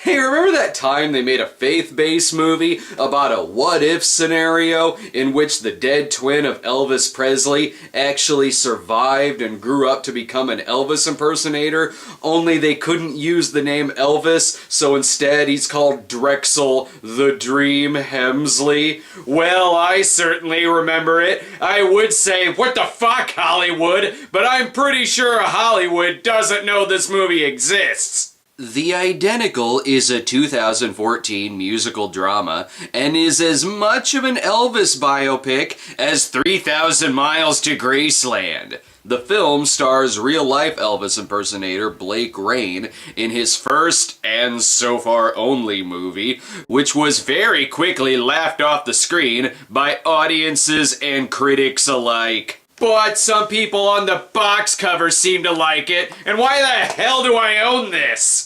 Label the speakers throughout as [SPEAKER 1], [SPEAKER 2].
[SPEAKER 1] Hey, remember that time they made a faith-based movie about a what-if scenario in which the dead twin of Elvis Presley actually survived and grew up to become an Elvis impersonator, only they couldn't use the name Elvis, so instead he's called Drexel the Dream Hemsley? Well, I certainly remember it. I would say, what the fuck, Hollywood? But I'm pretty sure Hollywood doesn't know this movie exists. The Identical is a 2014 musical drama and is as much of an Elvis biopic as 3,000 Miles to Graceland. The film stars real-life Elvis impersonator Blake Rain in his first and so far only movie, which was very quickly laughed off the screen by audiences and critics alike. But some people on the box cover seem to like it, and why the hell do I own this?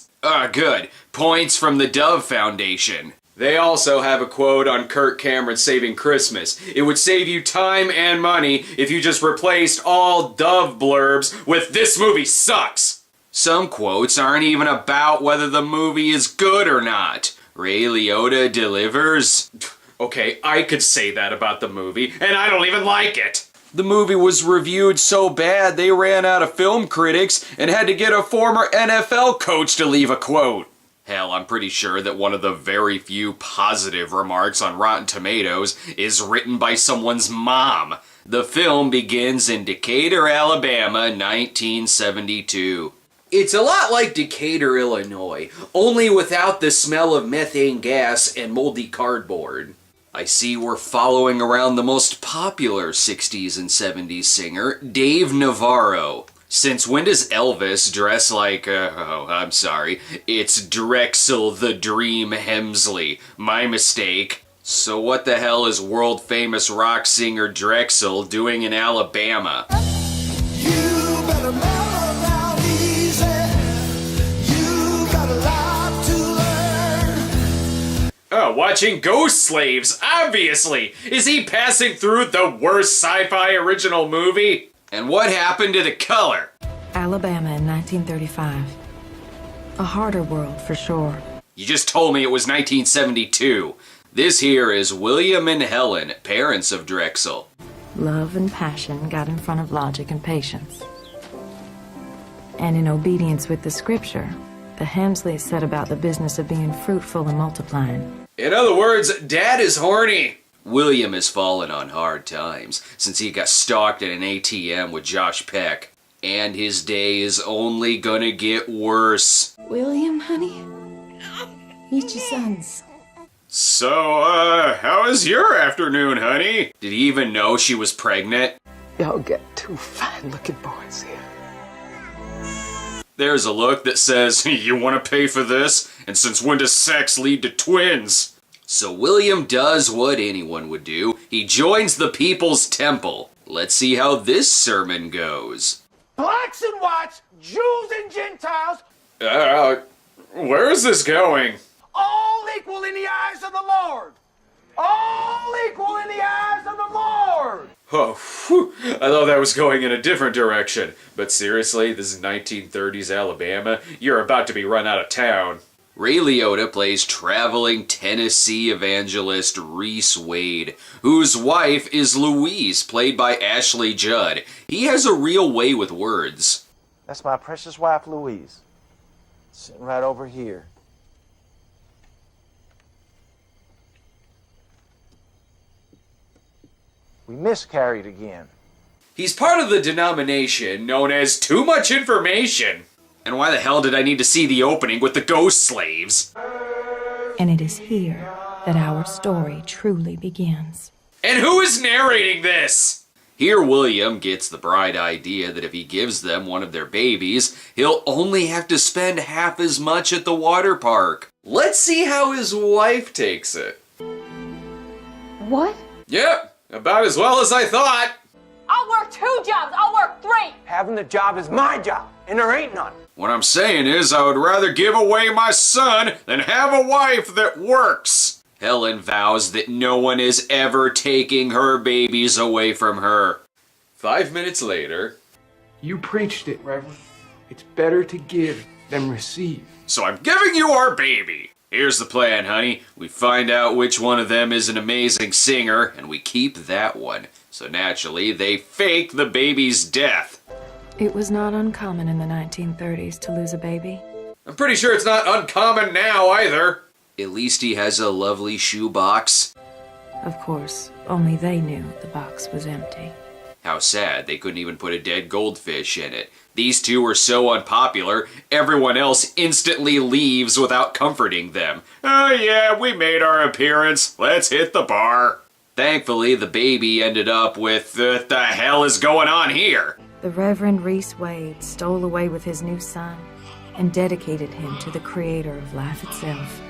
[SPEAKER 1] Good. Points from the Dove Foundation. They also have a quote on Kirk Cameron saving Christmas. It would save you time and money if you just replaced all Dove blurbs with "this movie sucks." Some quotes aren't even about whether the movie is good or not. Ray Liotta delivers. Okay, I could say that about the movie, and I don't even like it. The movie was reviewed so bad they ran out of film critics and had to get a former NFL coach to leave a quote. Hell, I'm pretty sure that one of the very few positive remarks on Rotten Tomatoes is written by someone's mom. The film begins in Decatur, Alabama, 1972. It's a lot like Decatur, Illinois, only without the smell of methane gas and moldy cardboard. I see we're following around the most popular 60s and 70s singer, Dave Navarro. Since when does Elvis dress like, I'm sorry, it's Drexel the Dream Hemsley. My mistake. So what the hell is world-famous rock singer Drexel doing in Alabama? You better mellow down easy. You got a lot to learn. Oh, watching Ghost Slaves, obviously! Is he passing through the worst sci-fi original movie? And what happened to the color?
[SPEAKER 2] Alabama in 1935. A harder world, for sure.
[SPEAKER 1] You just told me it was 1972. This here is William and Helen, parents of Drexel.
[SPEAKER 2] Love and passion got in front of logic and patience. And in obedience with the scripture, the Hemsleys set about the business of being fruitful and multiplying.
[SPEAKER 1] In other words, Dad is horny. William has fallen on hard times since he got stalked at an ATM with Josh Peck. And his day is only gonna get worse.
[SPEAKER 2] William, honey? Meet your sons.
[SPEAKER 1] So, how was your afternoon, honey? Did he even know she was pregnant?
[SPEAKER 3] Y'all get two fine-looking boys here.
[SPEAKER 1] There's a look that says, you want to pay for this? And since when does sex lead to twins? So William does what anyone would do. He joins the People's Temple. Let's see how this sermon goes.
[SPEAKER 4] Blacks and whites, Jews and Gentiles.
[SPEAKER 1] Where is this going?
[SPEAKER 4] All equal in the eyes of the Lord. All equal in the eyes of the Lord.
[SPEAKER 1] Oh, whew. I thought that was going in a different direction. But seriously, this is 1930s Alabama. You're about to be run out of town. Ray Liotta plays traveling Tennessee evangelist Reese Wade, whose wife is Louise, played by Ashley Judd. He has a real way with words.
[SPEAKER 4] That's my precious wife, Louise. Sitting right over here. We miscarried again.
[SPEAKER 1] He's part of the denomination known as Too Much Information. And why the hell did I need to see the opening with the ghost slaves?
[SPEAKER 2] And it is here that our story truly begins.
[SPEAKER 1] And who is narrating this? Here William gets the bright idea that if he gives them one of their babies, he'll only have to spend half as much at the water park. Let's see how his wife takes it.
[SPEAKER 5] What?
[SPEAKER 1] Yep, about as well as I thought.
[SPEAKER 5] I'll work 2 jobs. I'll work 3.
[SPEAKER 4] Having the job is my job, and there ain't none.
[SPEAKER 1] What I'm saying is I would rather give away my son than have a wife that works. Helen vows that no one is ever taking her babies away from her. 5 minutes later.
[SPEAKER 3] You preached it, Reverend. It's better to give than receive.
[SPEAKER 1] so I'm giving you our baby. Here's the plan, honey. We find out which one of them is an amazing singer, and we keep that one. So naturally, they fake the baby's death.
[SPEAKER 2] It was not uncommon in the 1930s to lose a baby.
[SPEAKER 1] I'm pretty sure it's not uncommon now either. At least he has a lovely shoebox.
[SPEAKER 2] Of course, only they knew the box was empty.
[SPEAKER 1] How sad they couldn't even put a dead goldfish in it. These two were so unpopular, everyone else instantly leaves without comforting them. Oh yeah, we made our appearance. Let's hit the bar. Thankfully, the baby ended up with, what the hell is going on here?
[SPEAKER 2] The Reverend Reese Wade stole away with his new son and dedicated him to the creator of life itself,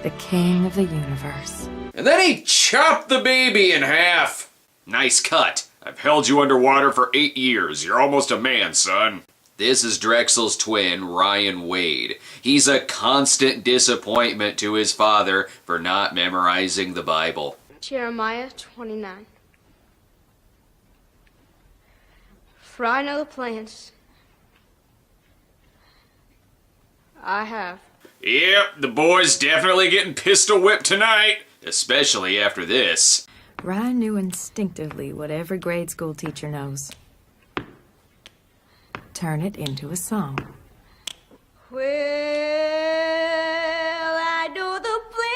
[SPEAKER 2] the king of the universe.
[SPEAKER 1] And then he chopped the baby in half. Nice cut. I've held you underwater for 8 years. You're almost a man, son. This is Drexel's twin, Ryan Wade. He's a constant disappointment to his father for not memorizing the Bible.
[SPEAKER 6] Jeremiah 29. For I know the plans I have.
[SPEAKER 1] Yep, the boy's definitely getting pistol whipped tonight, especially after this.
[SPEAKER 2] Ryan knew instinctively what every grade school teacher knows. Turn it into a song.
[SPEAKER 6] Well, I know the plan.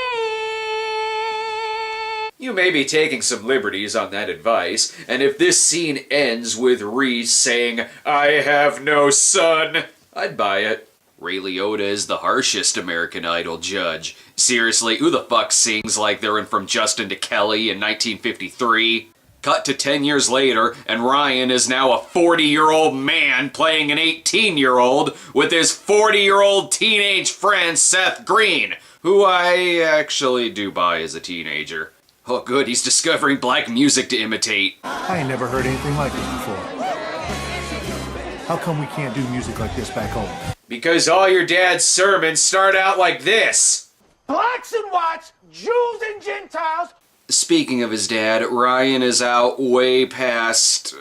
[SPEAKER 1] You may be taking some liberties on that advice, and if this scene ends with Reese saying, "I have no son," I'd buy it. Ray Liotta is the harshest American Idol judge. Seriously, who the fuck sings like they're in From Justin to Kelly in 1953? Cut to 10 years later, and Ryan is now a 40-year-old man playing an 18-year-old with his 40-year-old teenage friend Seth Green, who I actually do buy as a teenager. Oh good, he's discovering black music to imitate.
[SPEAKER 7] I ain't never heard anything like this before. How come we can't do music like this back home?
[SPEAKER 1] Because all your dad's sermons start out like this.
[SPEAKER 4] Blacks and whites, Jews and Gentiles.
[SPEAKER 1] Speaking of his dad, Ryan is out way past,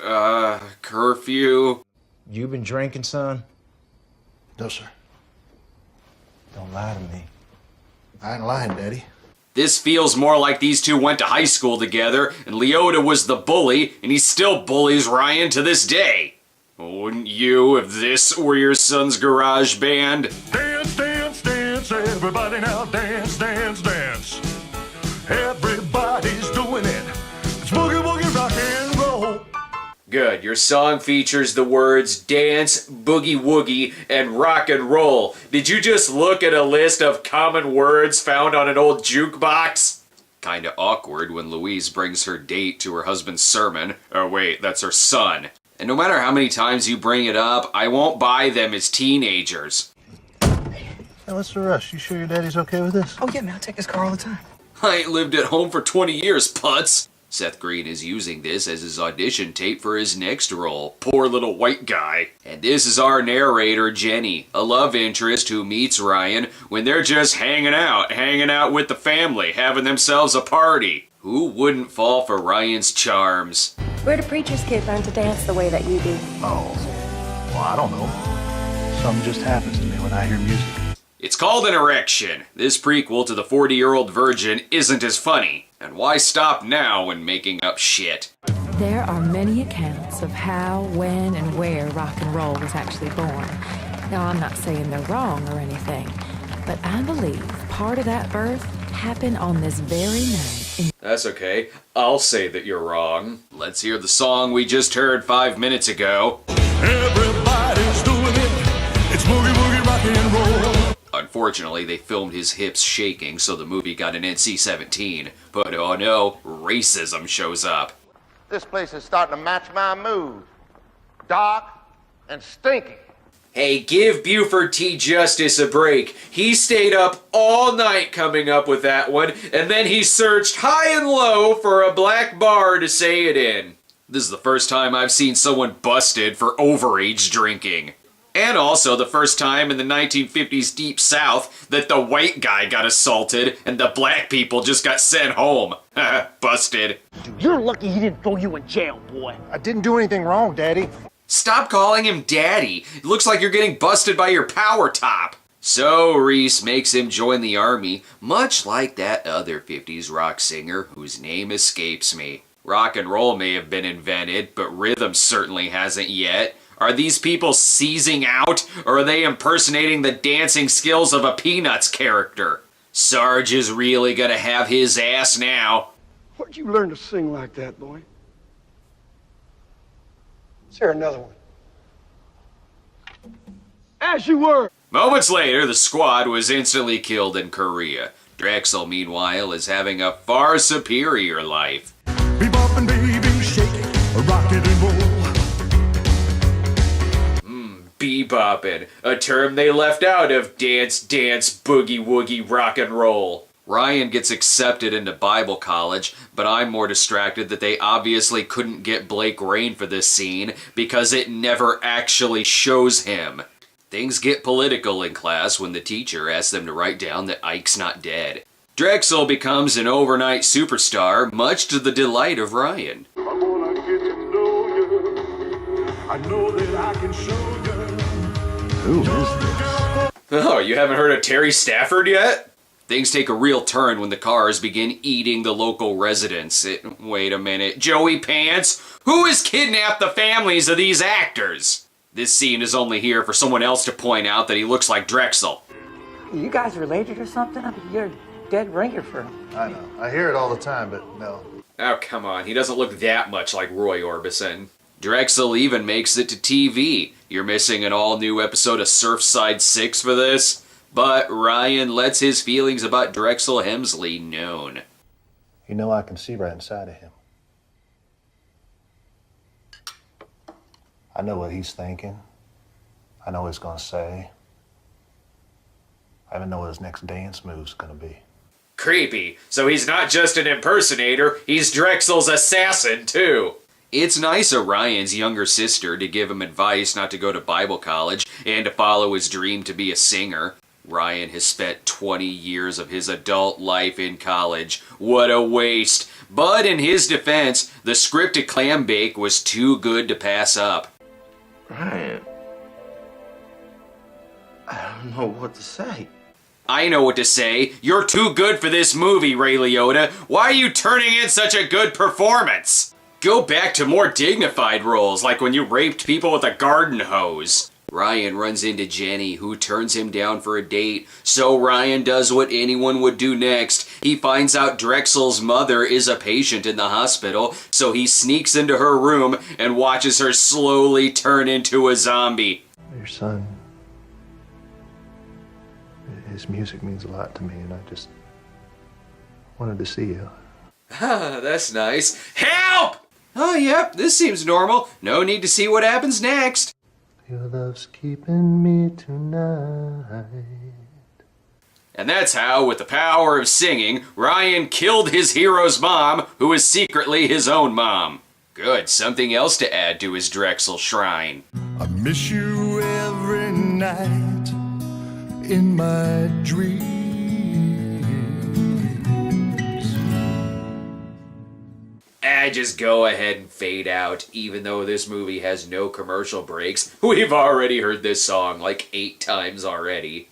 [SPEAKER 1] curfew.
[SPEAKER 8] You been drinking, son?
[SPEAKER 7] No, sir.
[SPEAKER 8] Don't lie to me.
[SPEAKER 7] I ain't lying, Daddy.
[SPEAKER 1] This feels more like these two went to high school together, and Liotta was the bully, and he still bullies Ryan to this day. Wouldn't you if this were your son's garage band?
[SPEAKER 9] Dance, dance, dance, everybody now dance, dance, dance. Everybody's doing it. It's boogie, woogie, rock and roll.
[SPEAKER 1] Good, your song features the words dance, boogie woogie, and rock and roll. Did you just look at a list of common words found on an old jukebox? Kinda awkward when Louise brings her date to her husband's sermon. Oh wait, that's her son. And no matter how many times you bring it up, I won't buy them as teenagers.
[SPEAKER 7] Hey, what's the rush? You sure your daddy's okay with this?
[SPEAKER 3] Oh, yeah, man, I take his car all the time.
[SPEAKER 1] I ain't lived at home for 20 years, putz. Seth Green is using this as his audition tape for his next role. Poor little white guy. And this is our narrator, Jenny, a love interest who meets Ryan when they're just hanging out with the family, having themselves a party. Who wouldn't fall for Ryan's charms?
[SPEAKER 10] Where do preacher's kids learn to dance the way that you do?
[SPEAKER 7] Oh, well, I don't know. Something just happens to me when I hear music.
[SPEAKER 1] It's called an erection. This prequel to the 40-year-old virgin isn't as funny. And why stop now when making up shit?
[SPEAKER 2] There are many accounts of how, when, and where rock and roll was actually born. Now, I'm not saying they're wrong or anything, but I believe part of that birth happened on this very night.
[SPEAKER 1] That's okay. I'll say that you're wrong. Let's hear the song we just heard 5 minutes ago.
[SPEAKER 9] Everybody's doing it. It's boogie, woogie, rock and roll.
[SPEAKER 1] Unfortunately, they filmed his hips shaking, so the movie got an NC-17. But oh no, racism shows up.
[SPEAKER 11] This place is starting to match my mood. Dark and stinky.
[SPEAKER 1] Hey, give Buford T. Justice a break. He stayed up all night coming up with that one, and then he searched high and low for a black bar to say it in. This is the first time I've seen someone busted for overage drinking. And also the first time in the 1950s Deep South that the white guy got assaulted and the black people just got sent home. Busted.
[SPEAKER 4] Dude, you're lucky he didn't throw you in jail, boy.
[SPEAKER 7] I didn't do anything wrong, Daddy.
[SPEAKER 1] Stop calling him Daddy. It looks like you're getting busted by your power top. So Reese makes him join the army, much like that other 50s rock singer whose name escapes me. Rock and roll may have been invented, but rhythm certainly hasn't yet. Are these people seizing out, or are they impersonating the dancing skills of a Peanuts character? Sarge is really gonna have his ass now.
[SPEAKER 4] Where'd you learn to sing like that, boy? Let's hear another one. As you were.
[SPEAKER 1] Moments later, the squad was instantly killed in Korea. Drexel, meanwhile, is having a far superior life.
[SPEAKER 9] Bebop and baby shake, rock it and roll.
[SPEAKER 1] Beboppin', a term they left out of Dance, Dance, Boogie Woogie, Rock and Roll. Ryan gets accepted into Bible college, but I'm more distracted that they obviously couldn't get Blake Rain for this scene because it never actually shows him. Things get political in class when the teacher asks them to write down that Ike's not dead. Drexel becomes an overnight superstar, much to the delight of Ryan.
[SPEAKER 9] I wanna get to know you. I know that I can show you.
[SPEAKER 8] Who is this?
[SPEAKER 1] Oh, you haven't heard of Terry Stafford yet? Things take a real turn when the cars begin eating the local residents. Wait a minute, Joey Pants? Who has kidnapped the families of these actors? This scene is only here for someone else to point out that he looks like Drexel.
[SPEAKER 3] You guys related or something? I mean, you're a dead ringer for him.
[SPEAKER 7] I know. I hear it all the time, but no.
[SPEAKER 1] Oh, come on. He doesn't look that much like Roy Orbison. Drexel even makes it to TV. You're missing an all-new episode of Surfside 6 for this? But Ryan lets his feelings about Drexel Hemsley known.
[SPEAKER 7] You know I can see right inside of him. I know what he's thinking. I know what he's gonna say. I even know what his next dance move's gonna be.
[SPEAKER 1] Creepy. So he's not just an impersonator, he's Drexel's assassin, too. It's nice of Ryan's younger sister to give him advice not to go to Bible college and to follow his dream to be a singer. Ryan has spent 20 years of his adult life in college. What a waste. But in his defense, the script to Clam Bake was too good to pass up.
[SPEAKER 11] Ryan, I don't know what to say.
[SPEAKER 1] I know what to say. You're too good for this movie, Ray Liotta. Why are you turning in such a good performance? Go back to more dignified roles, like when you raped people with a garden hose. Ryan runs into Jenny, who turns him down for a date, so Ryan does what anyone would do next. He finds out Drexel's mother is a patient in the hospital, so he sneaks into her room and watches her slowly turn into a zombie.
[SPEAKER 7] Your son, his music means a lot to me, and I just wanted to see you.
[SPEAKER 1] Ah, that's nice. Help! Oh, yep, this seems normal. No need to see what happens next.
[SPEAKER 7] Your love's keeping me tonight.
[SPEAKER 1] And that's how, with the power of singing, Ryan killed his hero's mom, who was secretly his own mom. Good, something else to add to his Drexel shrine.
[SPEAKER 9] I miss you every night in my dreams.
[SPEAKER 1] Just go ahead and fade out, even though this movie has no commercial breaks. We've already heard this song like 8 times already.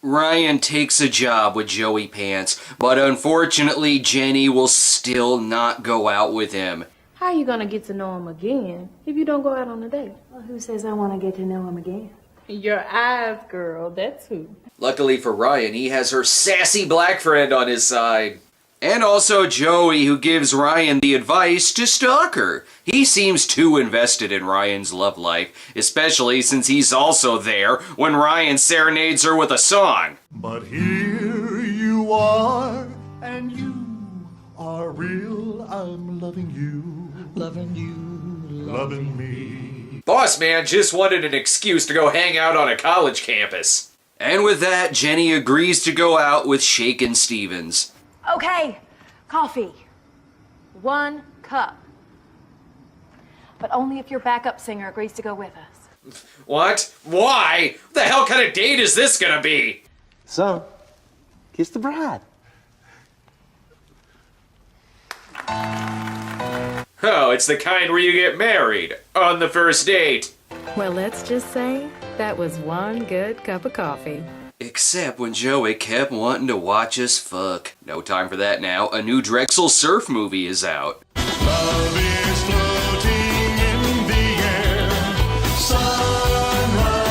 [SPEAKER 1] Ryan takes a job with Joey Pants, but unfortunately Jenny will still not go out with him.
[SPEAKER 10] How are you gonna get to know him again if you don't go out on a date?
[SPEAKER 2] Well, who says I want to get to know him again?
[SPEAKER 10] Your eyes, girl, that's who.
[SPEAKER 1] Luckily for Ryan, he has her sassy black friend on his side. And also Joey, who gives Ryan the advice to stalk her. He seems too invested in Ryan's love life, especially since he's also there when Ryan serenades her with a song.
[SPEAKER 9] But here you are, and you are real. I'm loving you, loving me.
[SPEAKER 1] Boss man just wanted an excuse to go hang out on a college campus. And with that, Jenny agrees to go out with Shakin' Stevens.
[SPEAKER 2] Okay, coffee. 1 cup. But only if your backup singer agrees to go with us.
[SPEAKER 1] What? Why? What the hell kind of date is this gonna be?
[SPEAKER 8] Son, kiss the bride.
[SPEAKER 1] Oh, it's the kind where you get married on the first date.
[SPEAKER 2] Well, let's just say that was one good cup of coffee.
[SPEAKER 1] Except when Joey kept wanting to watch us fuck. No time for that now. A new Drexel Surf movie is out.
[SPEAKER 9] Love is floating in the air. Sunrise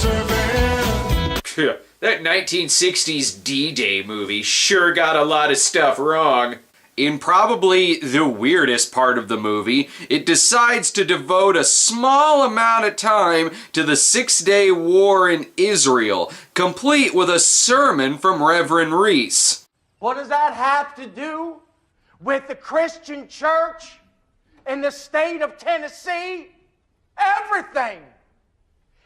[SPEAKER 9] surfing.
[SPEAKER 1] That 1960s D-Day movie sure got a lot of stuff wrong. In probably the weirdest part of the movie, it decides to devote a small amount of time to the 6-day war in Israel, complete with a sermon from Reverend Reese.
[SPEAKER 4] What does that have to do with the Christian church in the state of Tennessee? Everything.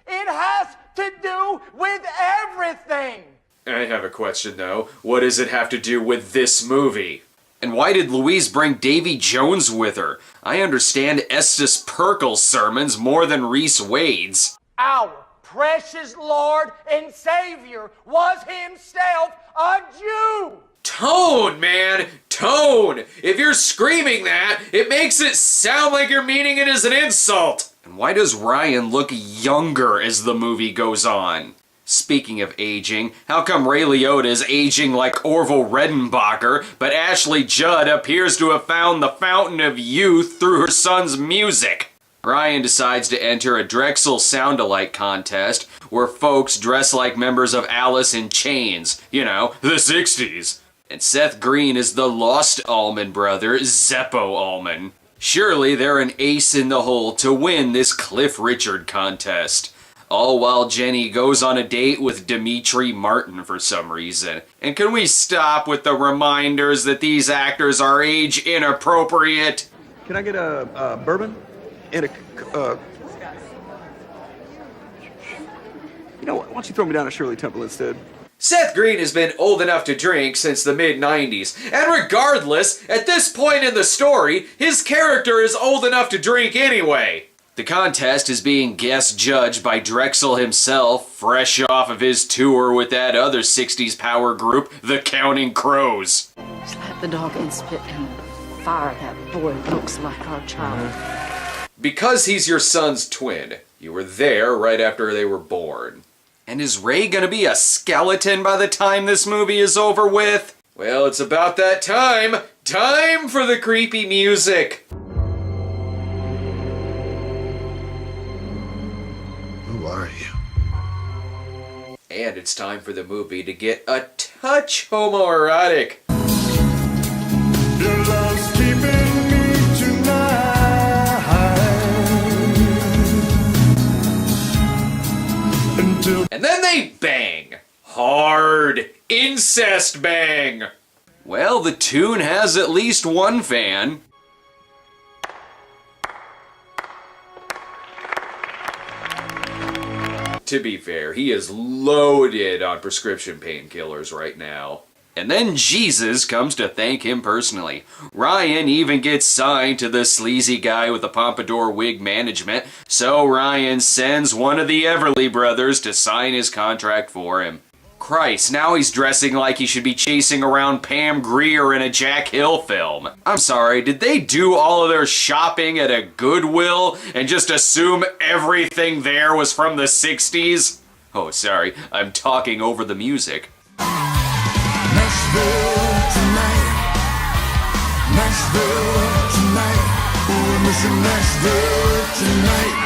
[SPEAKER 4] It has to do with everything.
[SPEAKER 1] I have a question though. What does it have to do with this movie? And why did Louise bring Davy Jones with her? I understand Estes Perkel's sermons more than Reese Wade's.
[SPEAKER 4] Our precious Lord and Savior was himself a Jew.
[SPEAKER 1] Tone, man! Tone! If you're screaming that, it makes it sound like you're meaning it as an insult! And why does Ryan look younger as the movie goes on? Speaking of aging, how come Ray Liotta is aging like Orville Redenbacher, but Ashley Judd appears to have found the fountain of youth through her son's music? Ryan decides to enter a Drexel sound-alike contest where folks dress like members of Alice in Chains, you know, the 60s. And Seth Green is the lost Allman brother, Zeppo Allman. Surely they're an ace in the hole to win this Cliff Richard contest. All while Jenny goes on a date with Demetri Martin for some reason. And can we stop with the reminders that these actors are age inappropriate?
[SPEAKER 12] Can I get a bourbon and a you know what? Why don't you throw me down a Shirley Temple instead?
[SPEAKER 1] Seth Green has been old enough to drink since the mid-90s, and regardless, at this point in the story, his character is old enough to drink anyway. The contest is being guest judged by Drexel himself, fresh off of his tour with that other 60s power group, the Counting Crows.
[SPEAKER 13] Slap the dog and spit in the fire. That boy looks like our child.
[SPEAKER 1] Because he's your son's twin, you were there right after they were born. And is Ray gonna be a skeleton by the time this movie is over with? Well, it's about that time. Time for the creepy music.
[SPEAKER 8] Who are you?
[SPEAKER 1] And it's time for the movie to get a touch homoerotic.
[SPEAKER 9] Your love's keeping me tonight.
[SPEAKER 1] And then they bang. Hard. Incest bang. Well, the tune has at least one fan. To be fair, he is loaded on prescription painkillers right now. And then Jesus comes to thank him personally. Ryan even gets signed to the sleazy guy with the pompadour wig management, so Ryan sends one of the Everly brothers to sign his contract for him. Christ, now he's dressing like he should be chasing around Pam Grier in a Jack Hill film. I'm sorry, did they do all of their shopping at a Goodwill and just assume everything there was from the 60s? Oh, sorry, I'm talking over the music.
[SPEAKER 9] Nashville tonight. Nashville tonight. We're missing Nashville tonight.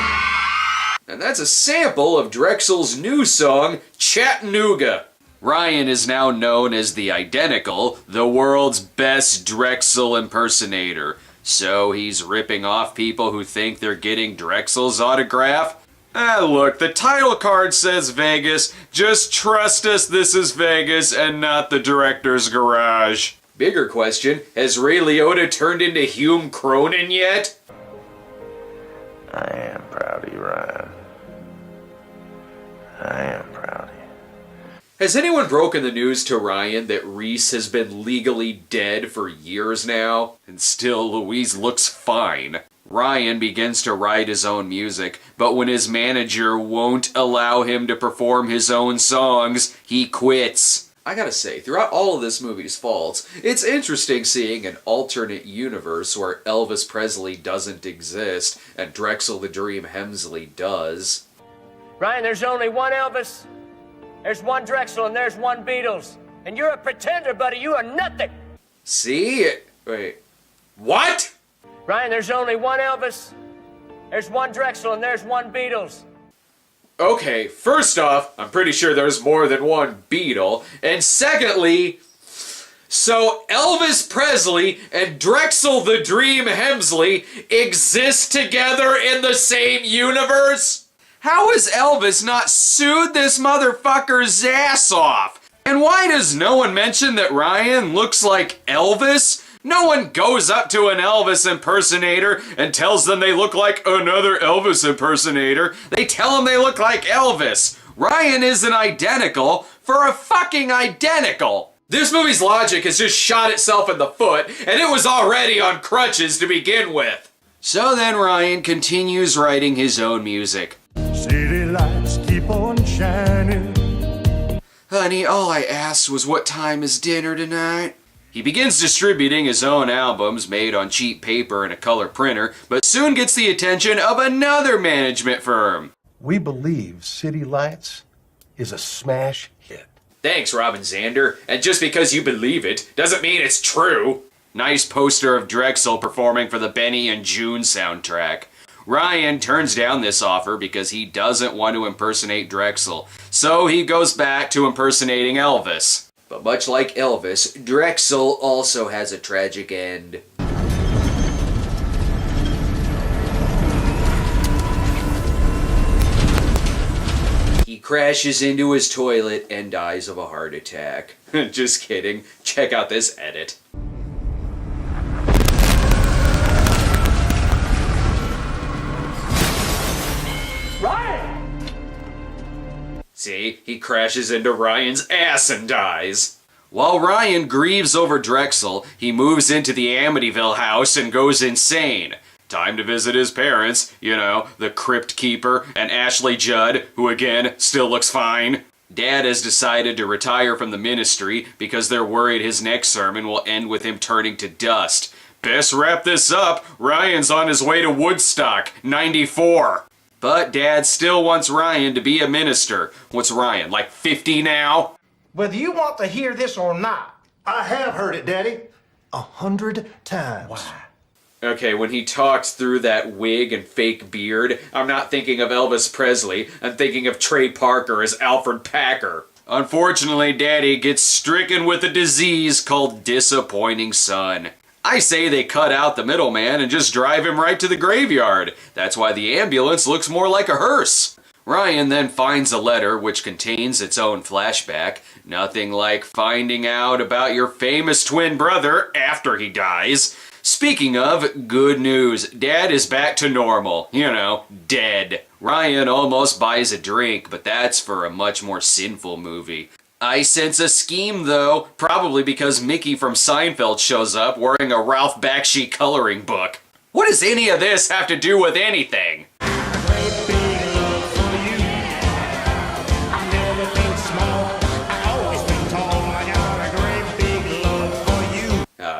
[SPEAKER 1] And that's a sample of Drexel's new song, Chattanooga. Ryan is now known as the Identical, the world's best Drexel impersonator. So he's ripping off people who think they're getting Drexel's autograph? Ah, look, the title card says Vegas. Just trust us, this is Vegas and not the director's garage. Bigger question, has Ray Liotta turned into Hume Cronin yet?
[SPEAKER 11] I am proud of you, Ryan. I am proud of you.
[SPEAKER 1] Has anyone broken the news to Ryan that Reese has been legally dead for years now? And still, Louise looks fine. Ryan begins to write his own music, but when his manager won't allow him to perform his own songs, he quits. I gotta say, throughout all of this movie's faults, it's interesting seeing an alternate universe where Elvis Presley doesn't exist and Drexel the Dream Hemsley does.
[SPEAKER 14] Ryan, there's only one Elvis, there's one Drexel, and there's one Beatles. And you're a pretender, buddy. You are nothing.
[SPEAKER 1] See? Wait. What?
[SPEAKER 14] Ryan, there's only one Elvis, there's one Drexel, and there's one Beatles.
[SPEAKER 1] Okay, first off, I'm pretty sure there's more than one Beatle. And secondly, so Elvis Presley and Drexel the Dream Hemsley exist together in the same universe? How has Elvis not sued this motherfucker's ass off? And why does no one mention that Ryan looks like Elvis? No one goes up to an Elvis impersonator and tells them they look like another Elvis impersonator. They tell them they look like Elvis. Ryan isn't identical for a fucking identical. This movie's logic has just shot itself in the foot, and it was already on crutches to begin with. So then Ryan continues writing his own music.
[SPEAKER 9] City lights keep on shining.
[SPEAKER 1] Honey, all I asked was what time is dinner tonight? He begins distributing his own albums made on cheap paper and a color printer, but soon gets the attention of another management firm.
[SPEAKER 15] We believe City Lights is a smash hit.
[SPEAKER 1] Thanks, Robin Zander. And just because you believe it doesn't mean it's true. Nice poster of Drexel performing for the Benny and June soundtrack. Ryan turns down this offer because he doesn't want to impersonate Drexel, so he goes back to impersonating Elvis. But much like Elvis, Drexel also has a tragic end. He crashes into his toilet and dies of a heart attack. Just kidding. Check out this edit. See, he crashes into Ryan's ass and dies. While Ryan grieves over Drexel, he moves into the Amityville house and goes insane. Time to visit his parents, you know, the Crypt Keeper and Ashley Judd, who again, still looks fine. Dad has decided to retire from the ministry because they're worried his next sermon will end with him turning to dust. Best wrap this up, Ryan's on his way to Woodstock, 94. But Dad still wants Ryan to be a minister. What's Ryan, like 50 now?
[SPEAKER 4] Whether you want to hear this or not,
[SPEAKER 15] I have heard it, Daddy. 100 times.
[SPEAKER 4] Why?
[SPEAKER 1] Okay, when he talks through that wig and fake beard, I'm not thinking of Elvis Presley. I'm thinking of Trey Parker as Alfred Packer. Unfortunately, Daddy gets stricken with a disease called disappointing son. I say they cut out the middleman and just drive him right to the graveyard. That's why the ambulance looks more like a hearse. Ryan then finds a letter which contains its own flashback. Nothing like finding out about your famous twin brother after he dies. Speaking of, good news. Dad is back to normal. You know, dead. Ryan almost buys a drink, but that's for a much more sinful movie. I sense a scheme, though, probably because Mickey from Seinfeld shows up wearing a Ralph Bakshi coloring book. What does any of this have to do with anything?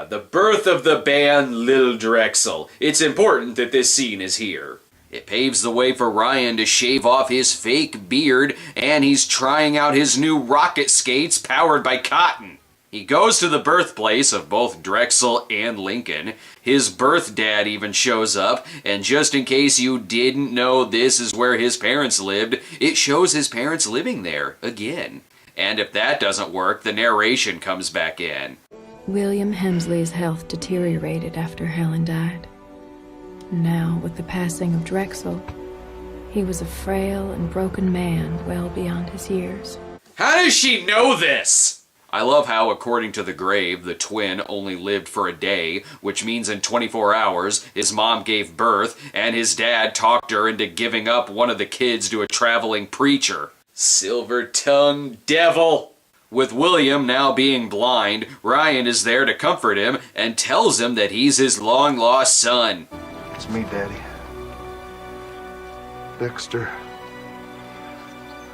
[SPEAKER 1] The birth of the band Lil Drexel. It's important that this scene is here. It paves the way for Ryan to shave off his fake beard, and he's trying out his new rocket skates powered by cotton. He goes to the birthplace of both Drexel and Lincoln. His birth dad even shows up, and just in case you didn't know this is where his parents lived, it shows his parents living there again. And if that doesn't work, the narration comes back in.
[SPEAKER 2] William Hemsley's health deteriorated after Helen died. Now, with the passing of Drexel, he was a frail and broken man well beyond his years.
[SPEAKER 1] How does she know this? I love how, according to the grave, the twin only lived for a day, which means in 24 hours, his mom gave birth, and his dad talked her into giving up one of the kids to a traveling preacher. Silver-tongued devil! With William now being blind, Ryan is there to comfort him and tells him that he's his long-lost son.
[SPEAKER 15] It's me, Daddy. Dexter.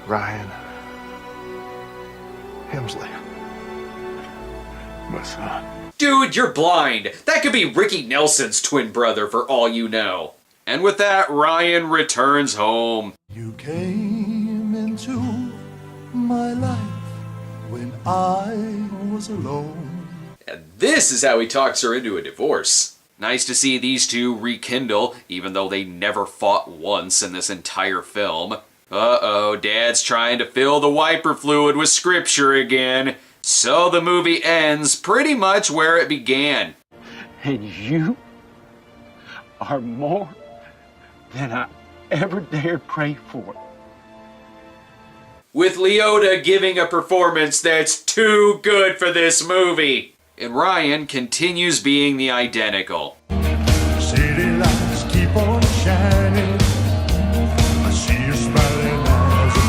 [SPEAKER 15] Ryan. Hemsley.
[SPEAKER 9] my son.
[SPEAKER 1] Dude, you're blind. That could be Ricky Nelson's twin brother for all you know. And with that, Ryan returns home.
[SPEAKER 7] You came into my life when I was alone.
[SPEAKER 1] And this is how he talks her into a divorce. Nice to see these two rekindle, even though they never fought once in this entire film. Uh-oh, Dad's trying to fill the wiper fluid with scripture again. So the movie ends pretty much where it began.
[SPEAKER 4] And you are more than I ever dared pray for.
[SPEAKER 1] With Leota giving a performance that's too good for this movie. And Ryan continues being the identical.
[SPEAKER 9] City lights keep on shining. I see you smiling eyes of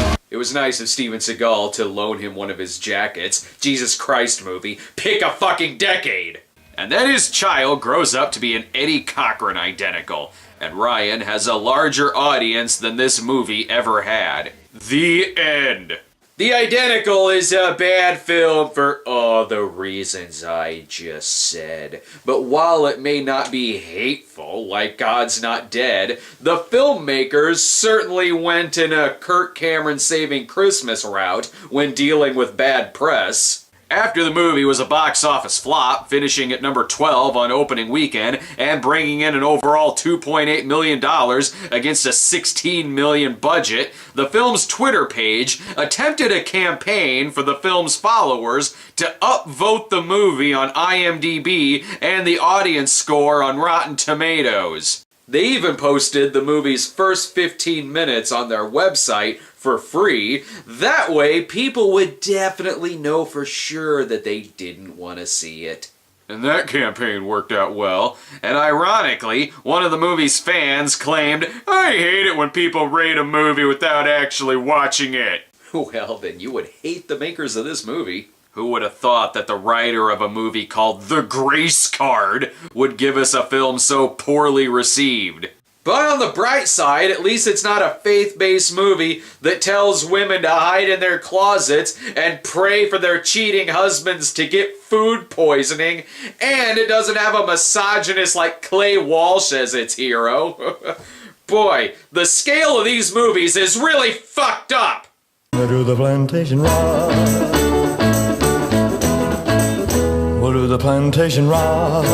[SPEAKER 9] blue.
[SPEAKER 1] It was nice of Steven Seagal to loan him one of his jackets. Jesus Christ movie, pick a fucking decade! And then his child grows up to be an Eddie Cochran identical. And Ryan has a larger audience than this movie ever had. The end. The Identical is a bad film for all the reasons I just said. But while it may not be hateful, like God's Not Dead, the filmmakers certainly went in a Kirk Cameron Saving Christmas route when dealing with bad press. After the movie was a box office flop, finishing at number 12 on opening weekend and bringing in an overall $2.8 million against a $16 million budget, the film's Twitter page attempted a campaign for the film's followers to upvote the movie on IMDb and the audience score on Rotten Tomatoes. They even posted the movie's first 15 minutes on their website for free. That way, people would definitely know for sure that they didn't want to see it. And that campaign worked out well. And ironically, one of the movie's fans claimed, "I hate it when people rate a movie without actually watching it." Well, then you would hate the makers of this movie. Who would have thought that the writer of a movie called The Grace Card would give us a film so poorly received? But on the bright side, at least it's not a faith-based movie that tells women to hide in their closets and pray for their cheating husbands to get food poisoning, and it doesn't have a misogynist like Clay Walsh as its hero. Boy, the scale of these movies is really fucked up!
[SPEAKER 9] To the plantation rock. What do the plantation rock?